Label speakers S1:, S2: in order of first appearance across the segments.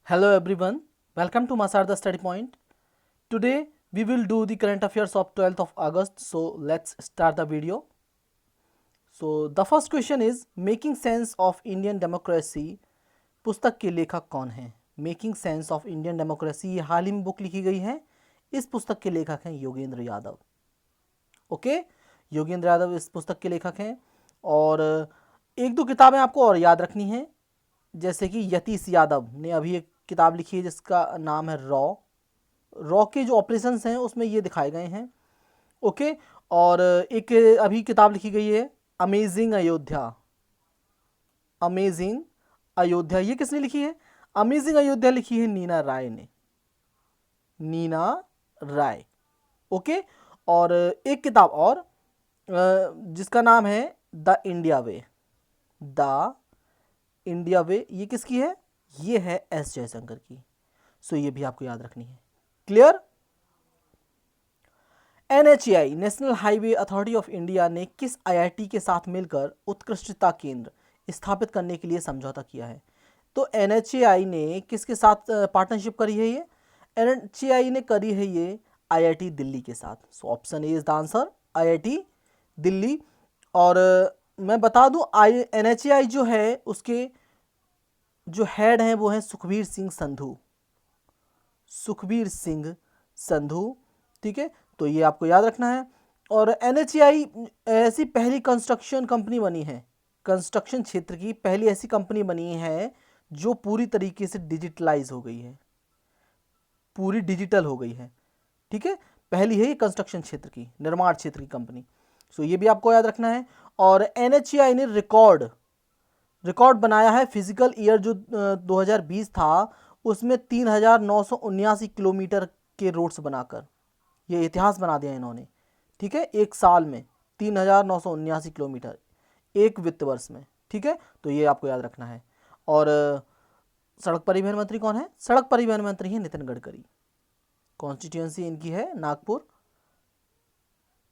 S1: Hello everyone, welcome to Masarda Study Point. Today we will do the current affairs of 12th of August. So let's start the video. So the first question is Making Sense of Indian Democracy पुस्तक के लेखक कौन हैं? Making sense of Indian democracy ये हाल ही में book लिखी गई है. इस पुस्तक के लेखक हैं योगेंद्र यादव. ओके, योगेंद्र यादव इस पुस्तक के लेखक हैं. और एक दो किताबें आपको और याद रखनी हैं, जैसे कि यतीश यादव ने अभी एक किताब लिखी है जिसका नाम है रॉ के जो ऑपरेशंस हैं उसमें ये दिखाए गए हैं. ओके, और एक अभी किताब लिखी गई है अमेजिंग अयोध्या. ये किसने लिखी है? अमेजिंग अयोध्या लिखी है नीना राय. ओके, और एक किताब और जिसका नाम है द इंडिया वे. ये किसकी है? ये है एस जयशंकर की. सो ये भी आपको याद रखनी है. Clear? NHAI national highway authority of India ने किस IIT के साथ मिलकर उत्कृष्टता केंद्र स्थापित करने के लिए समझौता किया है? तो NHAI ने किसके साथ पार्टनरशिप करी है? ये NHAI ने करी है ये IIT दिल्ली के साथ. So option A is the answer, IIT Delhi. और मैं बता दूं NHAI जो है उसके जो हेड हैं वो हैं सुखबीर सिंह संधू. ठीक है, तो ये आपको याद रखना है. और NHAI ऐसी पहली कंस्ट्रक्शन कंपनी बनी है, कंस्ट्रक्शन क्षेत्र की पहली ऐसी कंपनी बनी है जो पूरी तरीके से डिजिटलाइज हो गई है, पूरी डिजिटल हो गई है. ठीक है, पहली है ये कंस्ट्रक्शन क्षेत्र की, निर्माण क्षेत्र की कंपनी. सो ये भी आपको याद रखना है. और NHAI ने रिकॉर्ड बनाया है. फिजिकल ईयर जो 2020 था उसमें 3,979 किलोमीटर के रोड्स बनाकर ये इतिहास बना दिया इन्होंने. ठीक है, एक साल में 3,979 किलोमीटर एक वित्त वर्ष में. ठीक है, तो ये आपको याद रखना है. और सड़क परिवहन मंत्री कौन है? सड़क परिवहन मंत्री है नितिन गडकरी. कॉन्स्टिट्यूएंसी इनकी है Nagpur.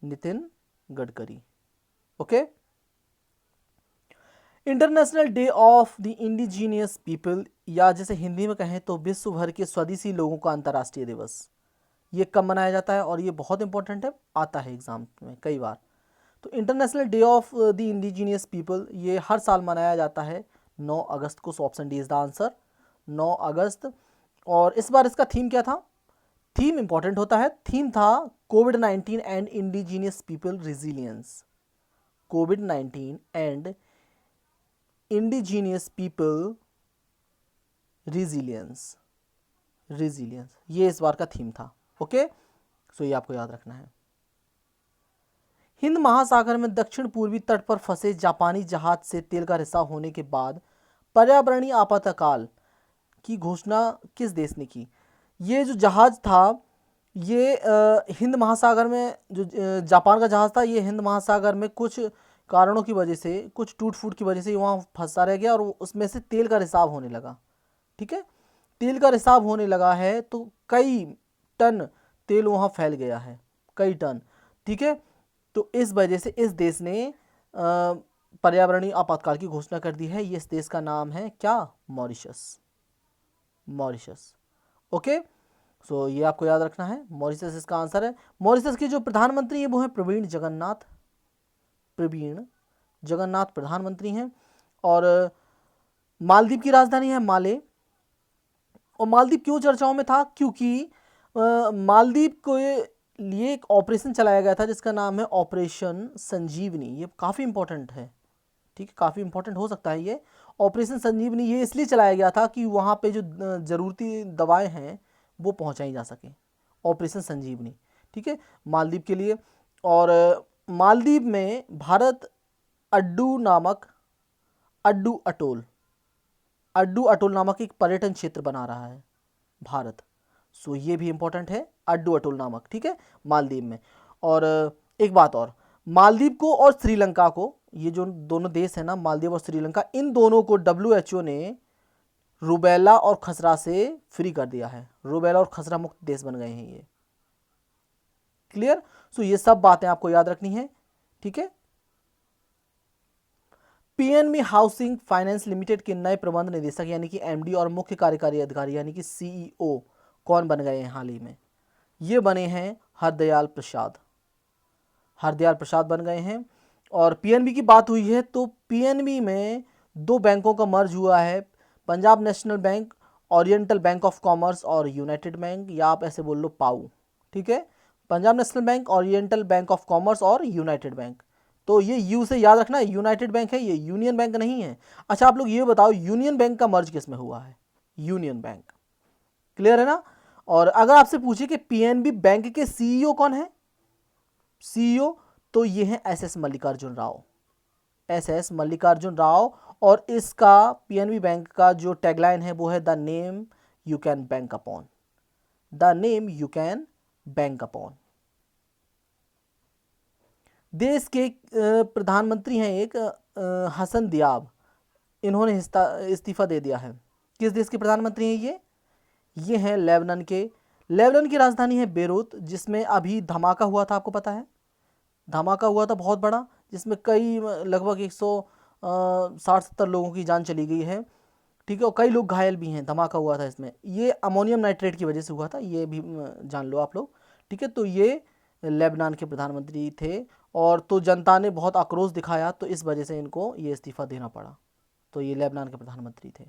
S1: Nitin Gadkari. Okay, international day of the indigenous people, या जैसे हिंदी में कहें तो विश्व भर के स्वदेशी लोगों का अंतर्राष्ट्रीय दिवस, ये कब मनाया जाता है? और ये बहुत इंपॉर्टेंट है, आता है एग्जाम में कई बार. तो international day of the indigenous people ये हर साल मनाया जाता है 9 अगस्त को. So option D is the answer, 9 अगस्त. और इस बार इसका थीम क्या था? थीम इंपॉर्टेंट होता है. थीम था कोविड-19 एंड इंडिजीनियस पीपल रिजिलियंस. कोविड-19 एंड इंडिजीनियस पीपल रिजिलियंस, ये इस बार का थीम था. ओके, सो ये आपको याद रखना है. हिंद महासागर में दक्षिण पूर्वी तट पर फंसे जापानी जहाज से तेल का रिसाव होने के बाद पर्यावरणीय आपातकाल की घोषणा किस देश ने की? ये जो जहाज था ये हिंद महासागर में, जो जापान का जहाज था, ये हिंद महासागर में कुछ कारणों की वजह से, कुछ टूट फूट की वजह से वहाँ फंसा रह गया और उसमें से तेल का रिसाव होने लगा. ठीक है, तेल का रिसाव होने लगा है तो कई टन तेल वहाँ फैल गया है, कई टन. ठीक है, तो इस वजह से इस देश ने पर्यावरणीय आपातकाल की घोषणा कर दी है. ये इस देश का नाम है क्या? मॉरिशस. ओके, सो ये आपको याद रखना है, मॉरिशस इसका आंसर है. मॉरिशस के जो प्रधानमंत्री हैं वो हैं प्रवीण जगन्नाथ प्रधानमंत्री हैं. और मालदीव की राजधानी है माले. और मालदीव क्यों चर्चाओं में था? क्योंकि मालदीव को लिए एक ऑपरेशन चलाया गया था जिसका नाम है ऑपरेशन संजीवनी. ये काफ़ी इंपॉर्टेंट है. ठीक है, काफ़ी इंपॉर्टेंट हो सकता है ये ऑपरेशन संजीवनी. ये इसलिए चलाया गया था कि वहाँ पे जो ज़रूरती दवाएं हैं वो पहुँचाई जा सकें. ऑपरेशन संजीवनी. ठीक है, मालदीव के लिए. और मालदीव में भारत अड्डू अटोल नामक एक पर्यटन क्षेत्र बना रहा है भारत. सो ये भी इंपॉर्टेंट है, अड्डू अटोल नामक. ठीक है, मालदीव में. और एक बात और, मालदीव को और श्रीलंका को, ये जो दोनों देश हैं ना, मालदीव और श्रीलंका, इन दोनों को WHO ने रूबेला और खसरा से फ्री कर दिया है. रूबेला और खसरा मुक्त देश बन गए हैं ये. क्लियर? सो ये सब बातें आपको याद रखनी है. ठीक है, पीएनबी हाउसिंग फाइनेंस लिमिटेड के नए प्रबंध निदेशक यानी कि एमडी और मुख्य कार्यकारी अधिकारी यानी कि सीईओ कौन बन गए हैं हाल ही में? ये बने हैं हरदयाल प्रसाद। हरदयाल प्रसाद बन गए हैं। और पीएनबी की बात हुई है तो पीएनबी में दो बैंकों का मर्ज हुआ है, Punjab national bank, oriental bank of commerce और यूनाइटेड बैंक, या आप ऐसे बोल लो पाऊ। ठीक है, Punjab national bank, oriental bank of commerce और यूनाइटेड बैंक। तो ये यू से याद रखना, यूनाइटेड बैंक है, ये यूनियन बैंक नहीं है। अच्छा आप लोग ये बताओ यूनियन बैंक का मर्ज किस में हुआ है? Union bank. क्लियर है ना? और अगर आपसे पूछे कि पीएनबी बैंक के सीईओ कौन है, सीईओ, तो ये है एसएस मल्लिकार्जुन राव। एसएस मल्लिकार्जुन राव। और इसका पीएनबी बैंक का जो टैगलाइन है वो है the name you can bank upon. The name you can bank upon. देश के प्रधानमंत्री हैं एक हसन दियाब, इन्होंने इस्तीफा दे दिया है। किस देश के प्रधानमंत्री हैं ये हैं लेबनान के। लेबनान की राजधानी है बेरूत, जिसमें अभी धमाका हुआ था, आपको पता है? धमाका हुआ था बहुत बड़ा, जिसमें कई लगभग 160-70 लोगों की जान चली गई है। ठीक है, और कई लोग घायल भी हैं। धमाका हुआ था इसमें, ये अमोनियम नाइट्रेट की वजह से हुआ था, ये भी जान लो आप लोग। ठीक है, तो ये लेबनान के प्रधानमंत्री थे। और तो जनता ने बहुत आक्रोश दिखाया, तो इस वजह से इनको ये इस्तीफा देना पड़ा। तो ये लेबनान के प्रधानमंत्री थे।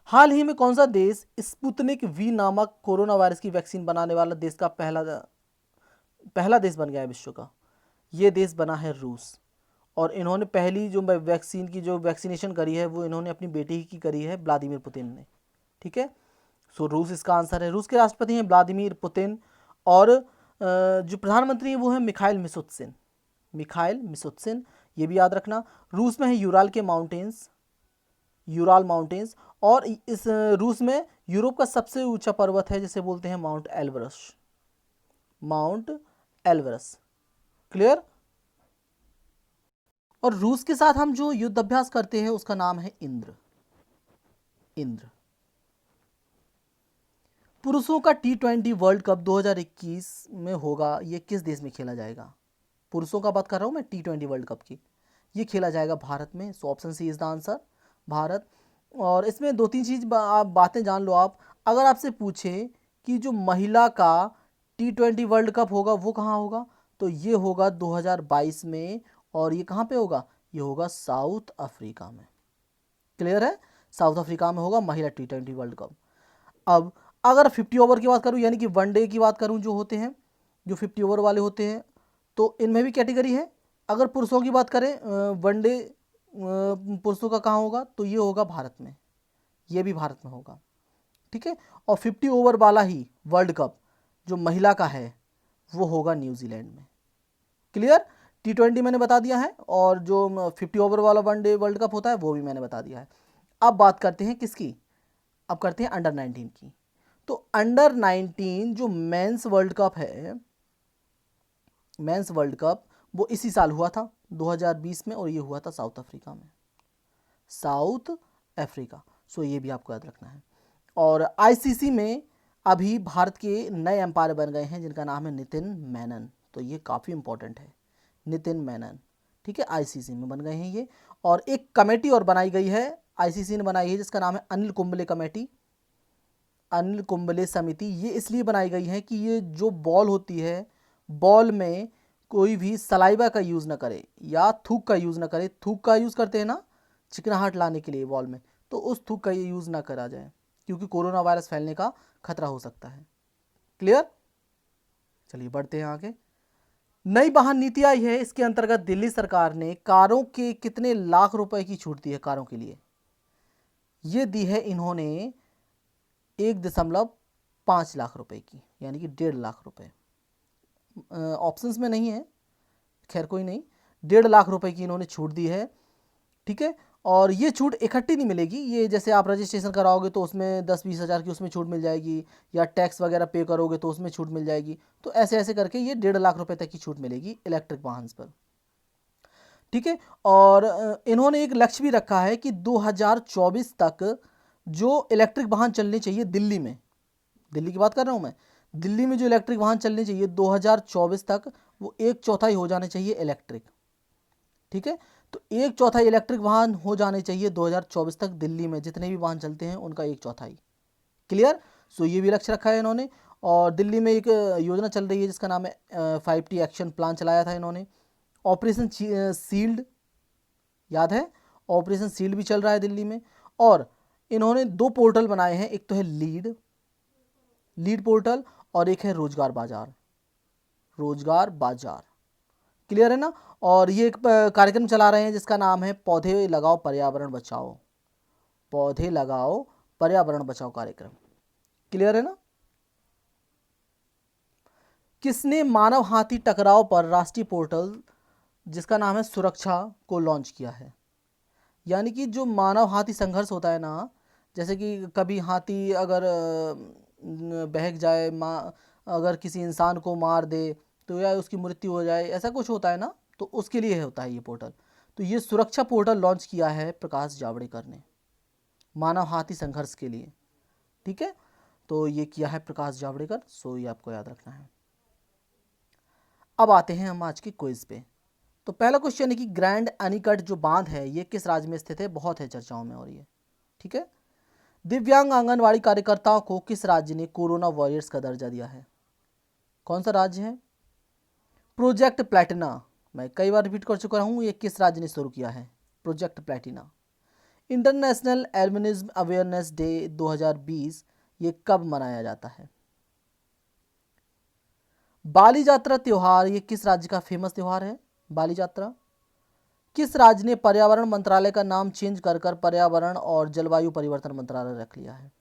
S1: हाल ही में कौन सा देश स्पुतनिक वी नामक कोरोना वायरस की वैक्सीन बनाने वाला देश का पहला देश बन गया है विश्व का? ये देश बना है रूस। और इन्होंने पहली जो वैक्सीन की जो वैक्सीनेशन करी है वो इन्होंने अपनी बेटी की करी है, व्लादिमीर पुतिन ने। ठीक है, सो रूस इसका आंसर है। रूस के राष्ट्रपति हैं व्लादिमीर पुतिन। और जो प्रधानमंत्री हैं वो हैं मिखाइल मिशुस्तिन। मिखाइल मिशुस्तिन, ये भी याद रखना। रूस में है यूराल माउंटेन्स। और इस रूस में यूरोप का सबसे ऊंचा पर्वत है जिसे बोलते हैं mount Elbrus. Mount Elbrus. Clear? और रूस के साथ हम जो युद्ध अभ्यास करते हैं उसका नाम है इंद्र। इंद्र। पुरुषों का T20 वर्ल्ड कप 2021 में होगा, ये किस देश में खेला जाएगा? पुरुषों का बात कर रहा हूं मैं, T20 वर्ल्ड कप की। ये खेला जाएगा भारत में। So option C is the answer, Bharat. और इसमें दो तीन चीज आप बातें जान लो आप। अगर आपसे पूछे कि जो महिला का T20 वर्ल्ड कप होगा वो कहाँ होगा, तो ये होगा 2022 में। और ये कहाँ पे होगा? ये होगा साउथ अफ्रीका में। क्लियर है? साउथ अफ्रीका में होगा महिला T20 वर्ल्ड कप। अब अगर 50 ओवर की बात करूं, यानी कि वनडे की बात करूं, जो होते हैं, जो 50 ओवर वाले होते हैं, तो इनमें भी कैटेगरी है। अगर पुरुषों की बात करें, वनडे पुरुषों का कहाँ होगा, तो ये होगा भारत में। ये भी भारत में होगा। ठीक है, और 50 ओवर वाला ही वर्ल्ड कप जो महिला का है वो होगा न्यूजीलैंड में। क्लियर? T20 मैंने बता दिया है, और जो 50 ओवर वाला वनडे वर्ल्ड कप होता है वो भी मैंने बता दिया है। अब बात करते हैं किसकी? अब करते हैं अंडर 19 की। तो अंडर 19 जो मेंस वर्ल्ड कप है, मेंस वर्ल्ड कप, वो इसी साल हुआ था 2020 में, और ये हुआ था साउथ अफ्रीका में। South Africa. सो ये भी आपको याद रखना है। और आईसीसी में अभी भारत के नए एम्पायर बन गए हैं जिनका नाम है नितिन मेनन। तो ये काफ़ी इंपॉर्टेंट है, नितिन मेनन। ठीक है, आईसीसी में बन गए हैं ये। और एक कमेटी और बनाई गई है, आईसीसी ने बनाई है, जिसका नाम है अनिल कुंबले कमेटी, अनिल कुंबले समिति। ये इसलिए बनाई गई है कि ये जो बॉल होती है, बॉल में कोई भी सलाइवा का यूज़ ना करे या थूक का यूज़ ना करे। थूक का यूज़ करते हैं ना चिकनाहट लाने के लिए बॉल में, तो उस थूक का ये यूज़ ना करा जाए, क्योंकि कोरोना वायरस फैलने का खतरा हो सकता है। क्लियर? चलिए बढ़ते हैं आगे। नई वाहन नीति आई है, इसके अंतर्गत दिल्ली सरकार ने कारों के कितने लाख रुपए की छूट दी है कारों के लिए? ये दी है इन्होंने 1.5 लाख रुपए की, यानी कि 1.5 लाख रुपए। ऑप्शंस में नहीं है, खैर कोई नहीं। 1.5 लाख रुपए की इन्होंने छूट दी है। ठीक है, और ये छूट इकट्ठी नहीं मिलेगी। ये जैसे आप रजिस्ट्रेशन कराओगे तो उसमें 10-20 हज़ार की उसमें छूट मिल जाएगी, या टैक्स वगैरह पे करोगे तो उसमें छूट मिल जाएगी। तो ऐसे ऐसे करके ये 1.5 लाख रुपए तक की छूट मिलेगी इलेक्ट्रिक वाहन पर। ठीक है, और इन्होंने एक लक्ष्य भी रखा है कि 2024 तक जो इलेक्ट्रिक वाहन चलने चाहिए दिल्ली में, दिल्ली की बात कर रहा हूँ मैं, दिल्ली में जो इलेक्ट्रिक वाहन चलने चाहिए 2024 तक, वो 1/4 हो जाने चाहिए इलेक्ट्रिक। ठीक है, तो 1/4 इलेक्ट्रिक वाहन हो जाने चाहिए 2024 तक दिल्ली में, जितने भी वाहन चलते हैं उनका 1/4। क्लियर। सो ये भी लक्ष्य रखा है इन्होंने। और दिल्ली में एक योजना चल रही है जिसका नाम है 5T एक्शन प्लान चलाया था इन्होंने। ऑपरेशन सील्ड याद है, ऑपरेशन सील्ड भी चल रहा है दिल्ली में। और इन्होंने 2 पोर्टल बनाए हैं, एक तो है लीड पोर्टल और एक है रोजगार बाजार। क्लियर है ना। और ये एक कार्यक्रम चला रहे हैं जिसका नाम है पौधे लगाओ पर्यावरण बचाओ कार्यक्रम। क्लियर है ना। किसने मानव हाथी टकराव पर राष्ट्रीय पोर्टल जिसका नाम है सुरक्षा को लॉन्च किया है? यानी कि जो मानव हाथी संघर्ष होता है ना, जैसे कि कभी हाथी अगर बहक जाए, अगर किसी इंसान को मार दे तो या उसकी मृत्यु हो जाए, ऐसा कुछ होता है ना, तो उसके लिए होता है ये पोर्टल। तो ये सुरक्षा पोर्टल लॉन्च किया है प्रकाश जावड़ेकर ने मानव हाथी संघर्ष के लिए। ठीक है, तो ये किया है प्रकाश जावड़ेकर। सो ये आपको याद रखना है। अब आते हैं हम आज के क्विज पे। तो पहला क्वेश्चन है कि ग्रैंड अनीकट जो बांध है ये किस राज्य में स्थित है? बहुत है चर्चाओं में और ये। ठीक है। दिव्यांग आंगनवाड़ी कार्यकर्ताओं को किस राज्य ने कोरोना वॉरियर्स का दर्जा दिया है? कौन सा राज्य है? प्रोजेक्ट प्लैटिना, मैं कई बार रिपीट कर चुका हूं, ये किस राज्य ने शुरू किया है? Project Platina. International albinism awareness day 2020 ये कब मनाया जाता है? बाली यात्रा त्योहार ये किस राज्य का फेमस त्योहार है? बाली यात्रा। किस राज्य ने पर्यावरण मंत्रालय का नाम चेंज कर पर्यावरण और जलवायु परिवर्तन मंत्रालय रख लिया है?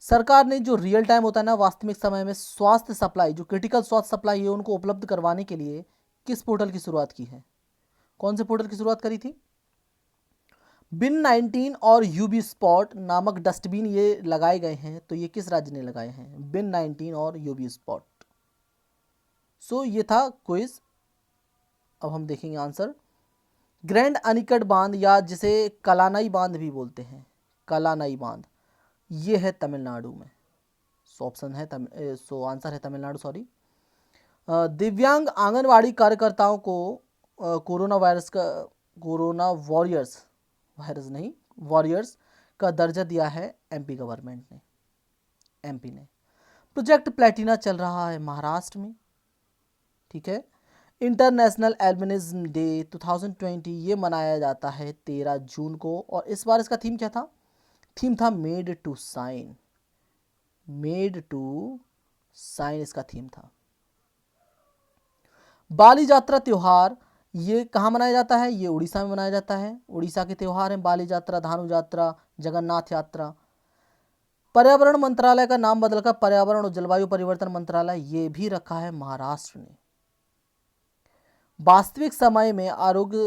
S1: सरकार ने जो रियल टाइम होता है ना, वास्तविक समय में स्वास्थ्य सप्लाई, जो क्रिटिकल स्वास्थ्य सप्लाई है उनको उपलब्ध करवाने के लिए किस पोर्टल की शुरुआत की है? कौन से पोर्टल की शुरुआत करी थी? बिन 19 और यूबी स्पॉट नामक डस्टबिन ये लगाए गए हैं, तो ये किस राज्य ने लगाए हैं? बिन 19 और यूबी स्पॉट। सो ये था क्विज। अब हम देखेंगे आंसर। ग्रैंड अनीकट बांध या जिसे कलानई बांध भी बोलते हैं, कलानई बांध, ये है तमिलनाडु में। सो ऑप्शन है सो आंसर है तमिलनाडु, सॉरी। दिव्यांग आंगनवाड़ी कार्यकर्ताओं को कोरोना वॉरियर्स का दर्जा दिया है एमपी गवर्नमेंट ने, एमपी ने। प्रोजेक्ट प्लैटिना चल रहा है महाराष्ट्र में। ठीक है। इंटरनेशनल एल्बिनिज्म डे 2020 ये मनाया जाता है 13 जून को। और इस बार इसका थीम क्या था? थीम था मेड टू साइन इसका थीम था। बाली यात्रा त्योहार ये कहाँ मनाया जाता है? ये उड़ीसा में मनाया जाता है। उड़ीसा के त्योहार हैं बाली यात्रा, धानु यात्रा, जगन्नाथ यात्रा। पर्यावरण मंत्रालय का नाम बदलकर पर्यावरण और जलवायु परिवर्तन मंत्रालय ये भी रखा है महाराष्ट्र ने। वास्तविक समय में आरोग्य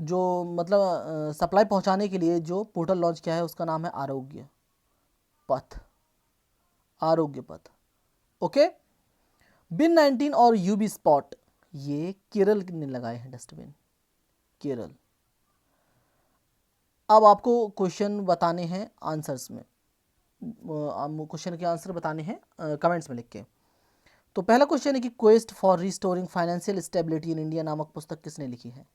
S1: जो मतलब सप्लाई पहुंचाने के लिए जो पोर्टल लॉन्च किया है उसका नाम है आरोग्य पथ। ओके। बिन 19 और यूबी स्पॉट ये केरल ने लगाए हैं डस्टबिन, केरल। अब आपको क्वेश्चन बताने हैं आंसर्स में, क्वेश्चन के आंसर बताने हैं कमेंट्स में लिख के। तो पहला क्वेश्चन है कि quest for restoring financial stability in India नामक पुस्तक किसने लिखी है?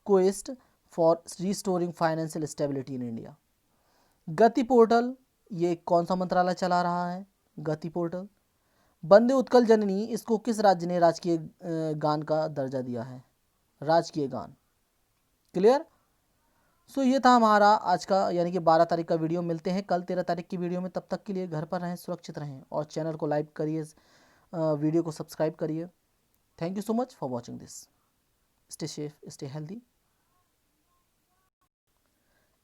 S1: Quest for restoring financial stability in India. गति पोर्टल ये कौन सा मंत्रालय चला रहा है? गति पोर्टल। वंदे उत्कल जननी इसको किस राज्य ने राजकीय गान का दर्जा दिया है? राजकीय गान। क्लियर। सो ये था हमारा आज का यानी कि 12 तारीख का वीडियो। मिलते हैं कल 13 तारीख की वीडियो में। तब तक के लिए घर पर रहें, सुरक्षित रहें और चैनल को लाइक करिए, वीडियो को सब्सक्राइब करिए। Thank you so much for watching this. Stay safe, stay healthy,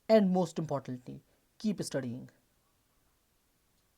S1: and most importantly keep studying.